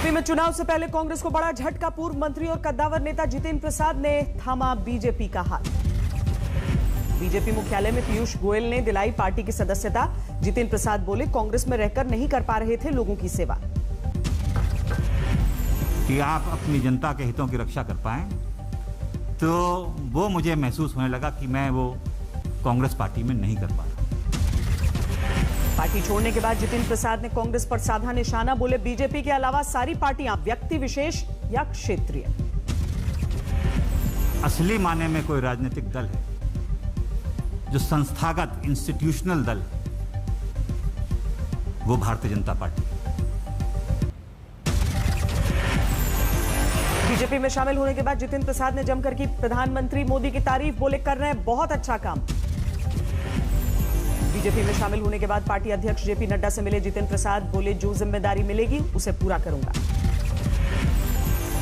UP में चुनाव से पहले कांग्रेस को बड़ा झटका। पूर्व मंत्री और कद्दावर नेता जितेंद्र प्रसाद ने थामा बीजेपी का हाथ। बीजेपी मुख्यालय में पीयूष गोयल ने दिलाई पार्टी की सदस्यता। जितेंद्र प्रसाद बोले, कांग्रेस में रहकर नहीं कर पा रहे थे लोगों की सेवा। कि आप अपनी जनता के हितों की रक्षा कर पाएं, तो वो मुझे महसूस होने लगा कि मैं वो कांग्रेस पार्टी में नहीं कर पा रहा। पार्टी छोड़ने के बाद जितेंद्र प्रसाद ने कांग्रेस पर साधा निशाना। बोले, बीजेपी के अलावा सारी पार्टियां व्यक्ति विशेष या क्षेत्रीय। असली माने में कोई राजनीतिक दल है जो संस्थागत इंस्टीट्यूशनल दल है, वो भारतीय जनता पार्टी। बीजेपी में शामिल होने के बाद जितेंद्र प्रसाद ने जमकर की प्रधानमंत्री मोदी की तारीफ। बोले, कर रहे हैं बहुत अच्छा काम। बीजेपी में शामिल होने के बाद पार्टी अध्यक्ष जेपी नड्डा से मिले जितेंद्र प्रसाद। बोले, जो जिम्मेदारी मिलेगी उसे पूरा करूंगा।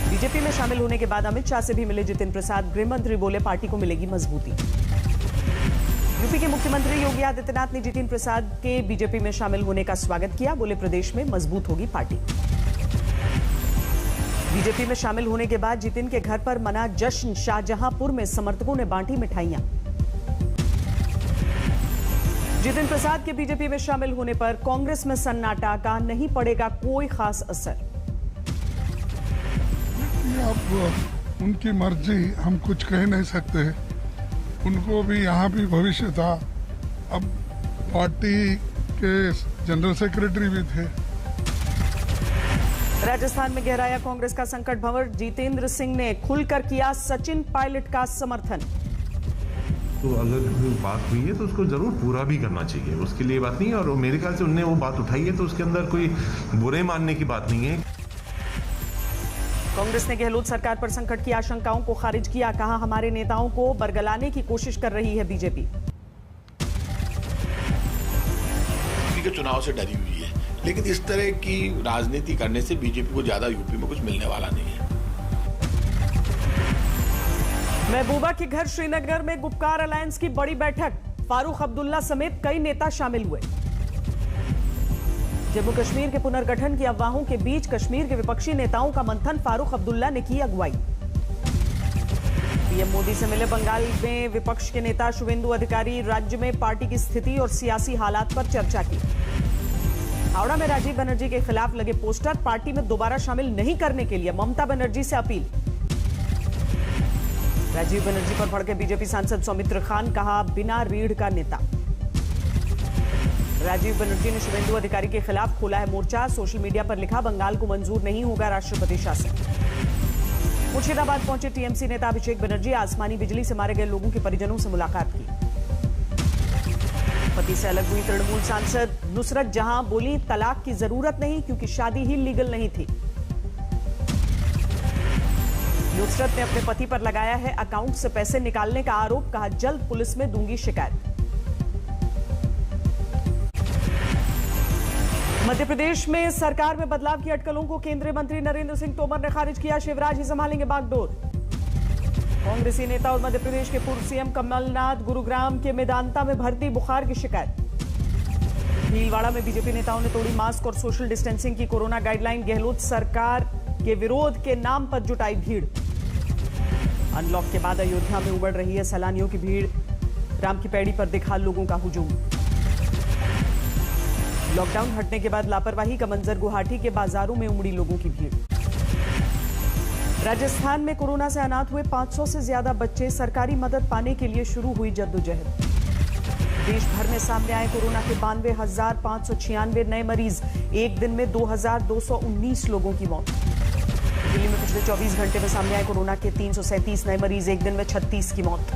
बीजेपी में शामिल होने के बाद अमित शाह से भी मिले जितेंद्र प्रसाद। गृह मंत्री बोले, पार्टी को मिलेगी मजबूती। यूपी के मुख्यमंत्री योगी आदित्यनाथ ने जितेंद्र प्रसाद के बीजेपी में शामिल होने का स्वागत किया। बोले, प्रदेश में मजबूत होगी पार्टी। बीजेपी में शामिल होने के बाद जितेंद्र के घर पर मना जश्न। शाहजहांपुर में समर्थकों ने बांटी मिठाइयां। जितेंद्र प्रसाद के बीजेपी में शामिल होने पर कांग्रेस में सन्नाटा। का नहीं पड़ेगा कोई खास असर। अब उनकी मर्जी, हम कुछ कह नहीं सकते। उनको भी यहाँ भी भविष्य था। अब पार्टी के जनरल सेक्रेटरी भी थे। राजस्थान में गहराया कांग्रेस का संकट भंवर। जितेंद्र सिंह ने खुलकर किया सचिन पायलट का समर्थन। तो अगर कोई बात हुई है तो उसको जरूर पूरा भी करना चाहिए, उसके लिए बात नहीं है। और मेरे ख्याल से उनने वो बात उठाई है तो उसके अंदर कोई बुरे मानने की बात नहीं है। कांग्रेस ने गहलोत सरकार पर संकट की आशंकाओं को खारिज किया। कहा, हमारे नेताओं को बरगलाने की कोशिश कर रही है बीजेपी। के चुनाव से डरी हुई है, लेकिन इस तरह की राजनीति करने से बीजेपी को ज्यादा यूपी में कुछ मिलने वाला नहीं है। महबूबा के घर श्रीनगर में गुपकार अलायंस की बड़ी बैठक। फारूक अब्दुल्ला समेत कई नेता शामिल हुए। जम्मू कश्मीर के पुनर्गठन की अफवाहों के बीच कश्मीर के विपक्षी नेताओं का मंथन। फारूक अब्दुल्ला ने की अगुवाई। पीएम मोदी से मिले बंगाल में विपक्ष के नेता शुवेंदु अधिकारी। राज्य में पार्टी की स्थिति और सियासी हालात पर चर्चा की। हावड़ा में राजीव बनर्जी के खिलाफ लगे पोस्टर। पार्टी में दोबारा शामिल नहीं करने के लिए ममता बनर्जी से अपील। राजीव बनर्जी पर भड़के बीजेपी सांसद सौमित्र खान। कहा, बिना रीढ़ का नेता। राजीव बनर्जी ने शुवेंदु अधिकारी के खिलाफ खोला है मोर्चा। सोशल मीडिया पर लिखा, बंगाल को मंजूर नहीं होगा राष्ट्रपति शासन। मुर्शिदाबाद पहुंचे टीएमसी नेता अभिषेक बनर्जी। आसमानी बिजली से मारे गए लोगों के परिजनों से मुलाकात की। पति से अलग हुई तृणमूल सांसद नुसरत जहां। बोली, तलाक की जरूरत नहीं क्योंकि शादी ही लीगल नहीं थी। नुसरत ने अपने पति पर लगाया है अकाउंट से पैसे निकालने का आरोप। कहा, जल्द पुलिस में दूंगी शिकायत। मध्य प्रदेश में सरकार में बदलाव की अटकलों को केंद्रीय मंत्री नरेंद्र सिंह तोमर ने खारिज किया। शिवराज ही संभालेंगे बागडोर। कांग्रेसी नेता और मध्य प्रदेश के पूर्व सीएम कमलनाथ गुरुग्राम के मेदांता में भर्ती। बुखार की शिकायत। भीलवाड़ा में बीजेपी नेताओं ने तोड़ी मास्क और सोशल डिस्टेंसिंग की कोरोना गाइडलाइन। गहलोत सरकार के विरोध के नाम पर जुटाई भीड़। अनलॉक के बाद अयोध्या में उमड़ रही है सैलानियों की भीड़। राम की पैड़ी पर दिखा लोगों का हुजूम। लॉकडाउन हटने के बाद लापरवाही का मंजर। गुवाहाटी के बाजारों में उमड़ी लोगों की भीड़। राजस्थान में कोरोना से अनाथ हुए 500 से ज्यादा बच्चे। सरकारी मदद पाने के लिए शुरू हुई जद्दोजहद। देश भर में सामने आए कोरोना के 92,596 नए मरीज। एक दिन में 2,219 लोगों की मौत। दिल्ली में पिछले 24 घंटे में सामने आए कोरोना के 337 नए मरीज। एक दिन में 36 की मौत।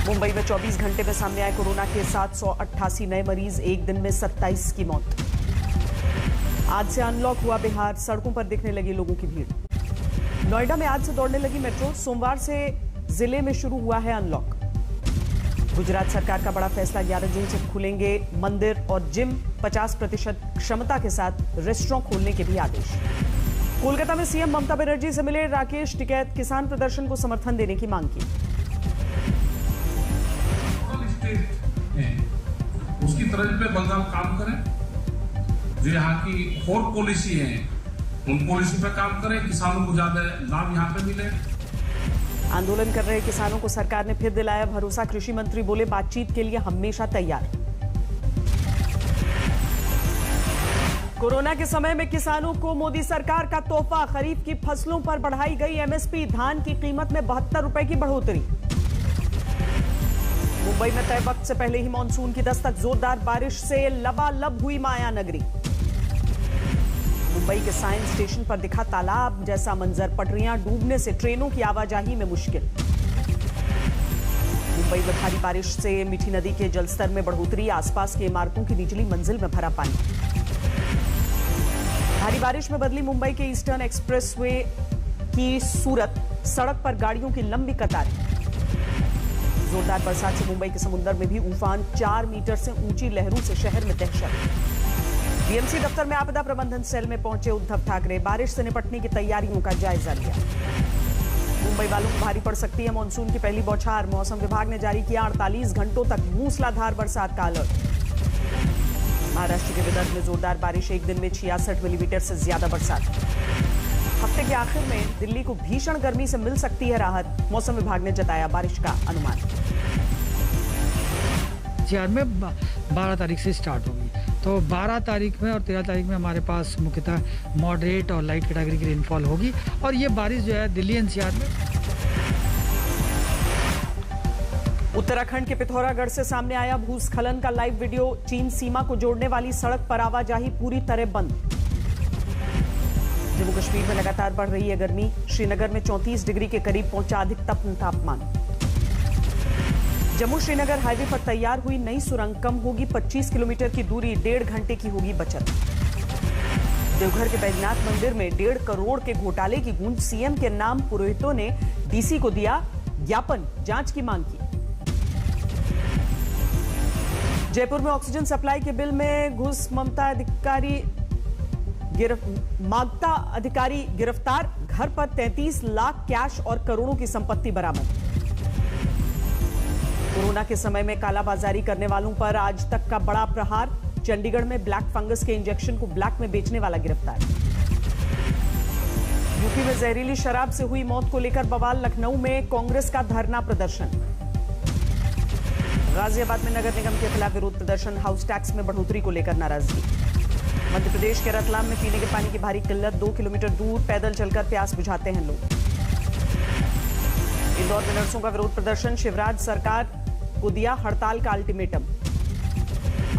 मुंबई में 24 घंटे में सामने आए कोरोना के 788 नए मरीज। एक दिन में 27 की मौत। आज से अनलॉक हुआ बिहार। सड़कों पर दिखने लगी लोगों की भीड़। नोएडा में आज से दौड़ने लगी मेट्रो। सोमवार से जिले में शुरू हुआ है अनलॉक। गुजरात सरकार का बड़ा फैसला। 11 जून से खुलेंगे मंदिर और जिम। 50% क्षमता के साथ रेस्टोरेंट खोलने के भी आदेश। कोलकाता में सीएम ममता बनर्जी से मिले राकेश टिकैत। किसान प्रदर्शन को समर्थन देने की मांग की। उसकी तरफ पे बलदार काम करें। जो यहाँ की फोर्थ पॉलिसी है उन पॉलिसी पे काम करें, किसानों को ज्यादा लाभ यहाँ पे मिले। आंदोलन कर रहे किसानों को सरकार ने फिर दिलाया भरोसा। कृषि मंत्री बोले बातचीत के लिए हमेशा तैयार। कोरोना के समय में किसानों को मोदी सरकार का तोहफा। खरीफ की फसलों पर बढ़ाई गई एमएसपी। धान की कीमत में 72 रुपए की बढ़ोतरी। मुंबई में तय वक्त से पहले ही मानसून की दस्तक। जोरदार बारिश से लबालब हुई माया नगरी। मुंबई के साइंस स्टेशन पर दिखा तालाब जैसा मंजर। पटरियां डूबने से ट्रेनों की आवाजाही में मुश्किल। मुंबई में भारी बारिश से मीठी नदी के जलस्तर में बढ़ोतरी। आसपास की इमारतों की निचली मंजिल में भरा पानी। भारी बारिश में बदली मुंबई के ईस्टर्न एक्सप्रेसवे की सूरत। सड़क पर गाड़ियों की लंबी कतारें। जोरदार बरसात से मुंबई के समुद्र में भी उफान। 4 मीटर से ऊंची लहरों से शहर में दहशत। बीएमसी दफ्तर में आपदा प्रबंधन सेल में पहुंचे उद्धव ठाकरे। बारिश से निपटने की तैयारियों का जायजा लिया। मुंबई वालों को भारी पड़ सकती है मानसून की पहली बौछार। मौसम विभाग ने जारी किया 48 घंटों तक मूसलाधार बरसात का अलर्ट। महाराष्ट्र के विदर्भ में जोरदार बारिश। एक दिन में 66 मिलीमीटर से ज्यादा बरसात। हफ्ते के आखिर में दिल्ली को भीषण गर्मी से मिल सकती है राहत। मौसम विभाग ने जताया बारिश का अनुमान। में 12 तारीख से स्टार्ट होगी, तो 12 तारीख में और 13 तारीख में हमारे पास मुख्यतः मॉडरेट और लाइट कैटेगरी की रेनफॉल होगी। और ये बारिश जो है दिल्ली एनसीआर में। उत्तराखंड के पिथौरागढ़ से सामने आया भूस्खलन का लाइव वीडियो। चीन सीमा को जोड़ने वाली सड़क पर आवाजाही पूरी तरह बंद। जम्मू कश्मीर में लगातार बढ़ रही है गर्मी। श्रीनगर में 34 डिग्री के करीब पहुंचा अधिकतम तापमान। जम्मू श्रीनगर हाईवे पर तैयार हुई नई सुरंग। कम होगी 25 किलोमीटर की दूरी। 1.5 घंटे की होगी बचत। देवघर के बैजनाथ मंदिर में 1.5 करोड़ के घोटाले की गूंज। सीएम के नाम पुरोहितों ने डीसी को दिया ज्ञापन। जांच की मांग की। जयपुर में ऑक्सीजन सप्लाई के बिल में घुस मांगता अधिकारी गिरफ्तार। घर पर 33 लाख कैश और करोड़ों की संपत्ति बरामद। कोरोना के समय में कालाबाजारी करने वालों पर आज तक का बड़ा प्रहार। चंडीगढ़ में ब्लैक फंगस के इंजेक्शन को ब्लैक में बेचने वाला गिरफ्तार। यूपी में जहरीली शराब से हुई मौत को लेकर बवाल। लखनऊ में कांग्रेस का धरना प्रदर्शन। गाजियाबाद में नगर निगम के खिलाफ विरोध प्रदर्शन। हाउस टैक्स में बढ़ोतरी को लेकर नाराजगी। मध्य प्रदेश के रतलाम में पीने के पानी की भारी किल्लत। 2 किलोमीटर दूर पैदल चलकर प्यास बुझाते हैं लोग। इंदौर में नर्सों का विरोध प्रदर्शन। शिवराज सरकार को दिया हड़ताल का अल्टीमेटम।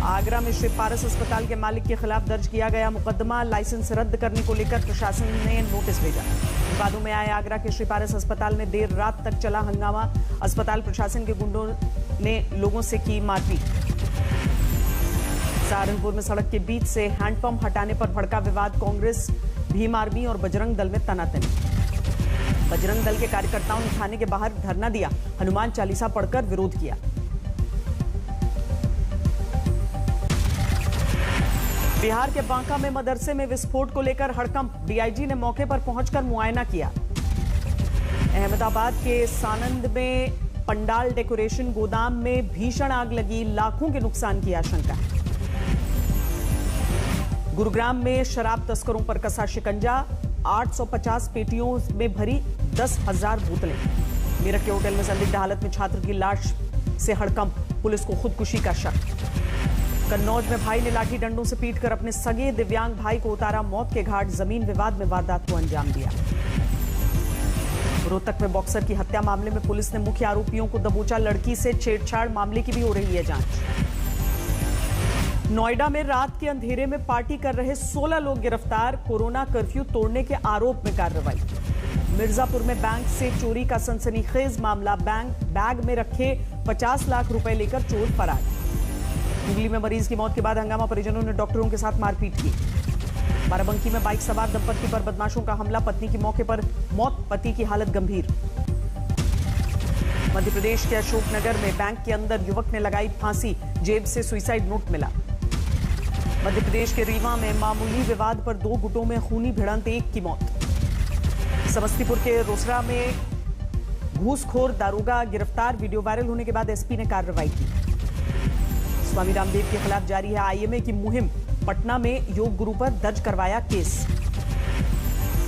आगरा में श्री पारस अस्पताल के मालिक के खिलाफ दर्ज किया गया मुकदमा। लाइसेंस रद्द करने को लेकर प्रशासन ने नोटिस भेजा। विवादों में आए आगरा के श्री पारस अस्पताल में देर रात तक चला हंगामा। अस्पताल प्रशासन के गुंडों ने लोगों से की मारपीट। सहारनपुर में सड़क के बीच से हैंडपंप हटाने पर भड़का विवाद। कांग्रेस, भीम आर्मी और बजरंग दल में तनातनी। बजरंग दल के कार्यकर्ताओं ने थाने के बाहर धरना दिया। हनुमान चालीसा पढ़कर विरोध किया। बिहार के बांका में मदरसे में विस्फोट को लेकर हड़कंप। डीआईजी ने मौके पर पहुंचकर मुआयना किया। अहमदाबाद के सानंद में पंडाल डेकोरेशन गोदाम में भीषण आग लगी। लाखों के नुकसान की आशंका। गुरुग्राम में शराब तस्करों पर कसा शिकंजा। 850 पेटियों में भरी 10,000 बोतलें। मेरठ के होटल में संदिग्ध हालत में छात्र की लाश से हड़कंप। पुलिस को खुदकुशी का शक। कन्नौज में भाई ने लाठी डंडों से पीटकर अपने सगे दिव्यांग भाई को उतारा मौत के घाट। जमीन विवाद में वारदात को अंजाम दिया। रोहतक में बॉक्सर की हत्या मामले में पुलिस ने मुख्य आरोपियों को दबोचा। लड़की से छेड़छाड़ मामले की भी हो रही है जांच। नोएडा में रात के अंधेरे में पार्टी कर रहे 16 लोग गिरफ्तार। कोरोना कर्फ्यू तोड़ने के आरोप में कार्रवाई। मिर्जापुर में बैंक से चोरी का सनसनीखेज मामला। बैंक बैग में रखे 50 लाख रुपए लेकर चोर फरार। हुगली में मरीज की मौत के बाद हंगामा। परिजनों ने डॉक्टरों के साथ मारपीट की। बाराबंकी में बाइक सवार दंपत्ति पर बदमाशों का हमला। पत्नी की मौके पर मौत, पति की हालत गंभीर। मध्य प्रदेश के अशोकनगर में बैंक के अंदर युवक ने लगाई फांसी। जेब से सुसाइड नोट मिला। मध्य प्रदेश के रीवा में मामूली विवाद पर 2 गुटों में खूनी भिड़ंत, 1 की मौत। समस्तीपुर के रोसड़ा में घूसखोर दारोगा गिरफ्तार। वीडियो वायरल होने के बाद एसपी ने कार्रवाई की। स्वामी रामदेव के खिलाफ जारी है आईएमए की मुहिम। पटना में योग गुरु पर दर्ज करवाया केस।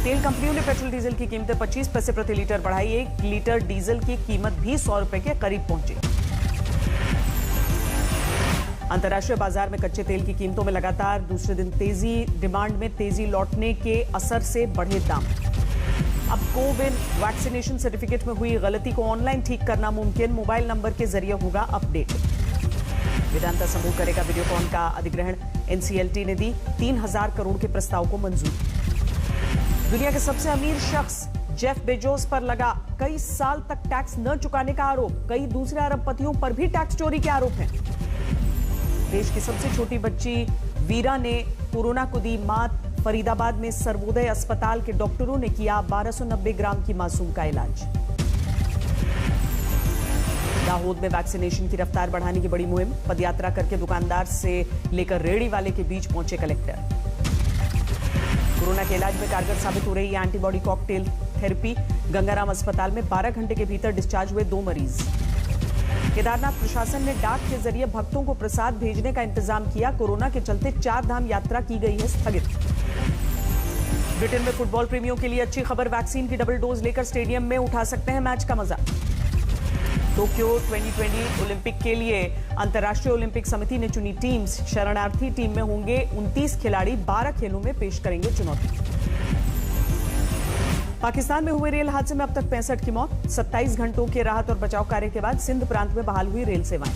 तेल कंपनियों ने पेट्रोल डीजल की कीमतें 25 पैसे प्रति लीटर बढ़ाई। 1 लीटर डीजल की कीमत भी 100 रुपए के करीब पहुंची। अंतर्राष्ट्रीय बाजार में कच्चे तेल की कीमतों में लगातार दूसरे दिन तेजी। डिमांड में तेजी लौटने के असर से बढ़े दाम। अब कोविड वैक्सीनेशन सर्टिफिकेट में हुई गलती को ऑनलाइन ठीक करना मुमकिन। मोबाइल नंबर के जरिए होगा अपडेट। वेदांता समूह करेगा वीडियोकॉन का अधिग्रहण। एनसीएलटी ने दी 3000 करोड़ के प्रस्ताव को मंजूरी। दुनिया के सबसे अमीर शख्स जेफ बेजोस पर लगा कई साल तक टैक्स न चुकाने का आरोप। कई दूसरे अरबपतियों पर भी टैक्स चोरी के आरोप हैं। देश की सबसे छोटी बच्ची वीरा ने कोरोना को दी मात। फरीदाबाद में सर्वोदय अस्पताल के डॉक्टरों ने किया 1290 ग्राम की मासूम का इलाज। दाहोद में वैक्सीनेशन की रफ्तार बढ़ाने की बड़ी मुहिम। पदयात्रा करके दुकानदार से लेकर रेहड़ी वाले के बीच पहुंचे कलेक्टर। कोरोना के इलाज में कारगर साबित हो रही है एंटीबॉडी कॉकटेल थेरेपी। गंगाराम अस्पताल में 12 घंटे के भीतर डिस्चार्ज हुए 2 मरीज। केदारनाथ प्रशासन ने डाक के जरिए भक्तों को प्रसाद भेजने का इंतजाम किया। कोरोना के चलते 4 धाम यात्रा की गई है स्थगित। ब्रिटेन में फुटबॉल प्रेमियों के लिए अच्छी खबर। वैक्सीन की डबल डोज लेकर स्टेडियम में उठा सकते हैं मैच का मजा। टोक्यो 2020 ओलंपिक के लिए अंतर्राष्ट्रीय ओलंपिक समिति ने चुनी टीम्स। शरणार्थी टीम में होंगे 29 खिलाड़ी। 12 खेलों में पेश करेंगे चुनौती। पाकिस्तान में हुए रेल हादसे में अब तक 65 की मौत। 27 घंटों के राहत और बचाव कार्य के बाद सिंध प्रांत में बहाल हुई रेल सेवाएं।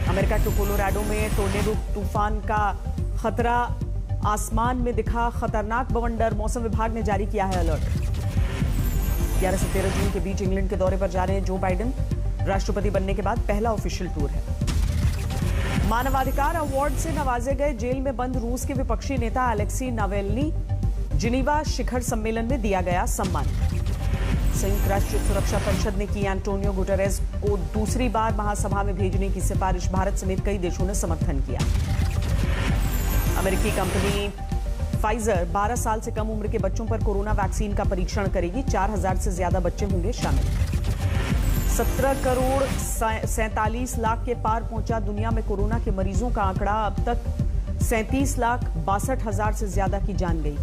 अमेरिका के कोलोराडो में टोर्नेडो तूफान का खतरा। आसमान में दिखा खतरनाक बवंडर। मौसम विभाग ने जारी किया है अलर्ट। 11 से 13 जून के बीच इंग्लैंड के दौरे पर जा रहे हैं जो बाइडेन। राष्ट्रपति बनने के बाद पहला ऑफिशियल टूर है। मानवाधिकार अवार्ड से नवाजे गए जेल में बंद रूस के विपक्षी नेता अलेक्सी नावेल्नी। जिनीवा शिखर सम्मेलन में दिया गया सम्मान। संयुक्त राष्ट्र सुरक्षा परिषद ने की एंटोनियो गुटेरेस को दूसरी बार महासभा में भेजने की सिफारिश। भारत समेत कई देशों ने समर्थन किया। अमेरिकी कंपनी फाइजर 12 साल से कम उम्र के बच्चों पर कोरोना वैक्सीन का परीक्षण करेगी। 4000 से ज्यादा बच्चे होंगे शामिल। 17 करोड़ 47 लाख के पार पहुंचा दुनिया में कोरोना के मरीजों का आंकड़ा। अब तक 37,62,000 से ज्यादा की जान गई।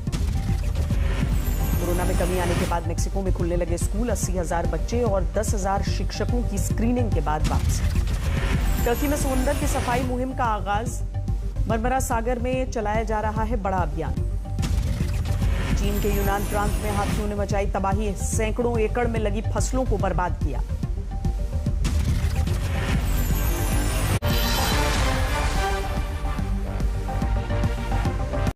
कोरोना में कमी आने के बाद मेक्सिको में खुलने लगे स्कूल। 80,000 बच्चे और 10,000 शिक्षकों की स्क्रीनिंग के बाद वापसी। टर्की में समुद्र की सफाई मुहिम का आगाज। मरमरा सागर में चलाया जा रहा है बड़ा अभियान। चीन के यूनान प्रांत में हाथियों ने मचाई तबाही। सैकड़ों एकड़ में लगी फसलों को बर्बाद किया।